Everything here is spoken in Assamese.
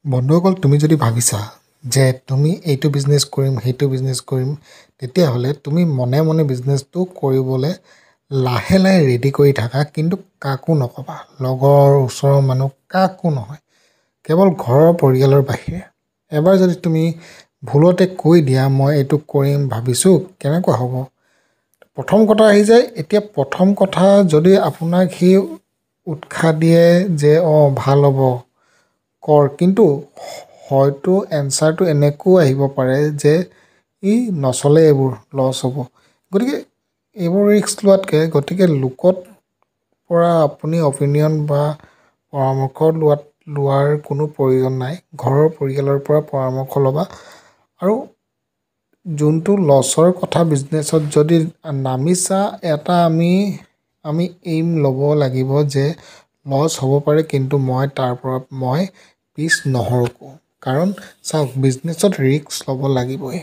বন্ধুসকল, তুমি যদি ভাবিছা যে তুমি এইটো বিজনেছ কৰিম সেইটো বিজনেছ কৰিম, তেতিয়াহ'লে তুমি মনে মনে বিজনেছটো কৰিবলৈ লাহে লাহে ৰেডি কৰি থাকা, কিন্তু কাকো নক'বা। লগৰ ওচৰৰ মানুহ কাকো নহয়, কেৱল ঘৰৰ পৰিয়ালৰ বাহিৰে। এবাৰ যদি তুমি ভুলতে কৈ দিয়া মই এইটো কৰিম ভাবিছোঁ, কেনেকুৱা হ'ব? প্ৰথম কথা আহি যায়। এতিয়া প্ৰথম কথা যদি আপোনাক সি উৎসাহ দিয়ে যে ভাল হ'ব কৰ, কিন্তু হয়তো এনচাৰটো এনেকৈও আহিব পাৰে যে ই নচলে, এইবোৰ লছ হ'ব। গতিকে এইবোৰ ৰিস্ক লোৱাতকৈ লোকত পৰা আপুনি অপিনিয়ন বা পৰামৰ্শ লোৱাৰ কোনো প্ৰয়োজন নাই। ঘৰৰ পৰিয়ালৰ পৰা পৰামৰ্শ ল'বা। আৰু যোনটো লছৰ কথা বিজনেছত যদি নামিছা, এটা আমি এইম ল'ব লাগিব যে লছ হ'ব পাৰে, কিন্তু তাৰ পৰা পিছ নহৰকো। কাৰণ চাওক, বিজনেছত ৰিস্ক ল'ব লাগিবই।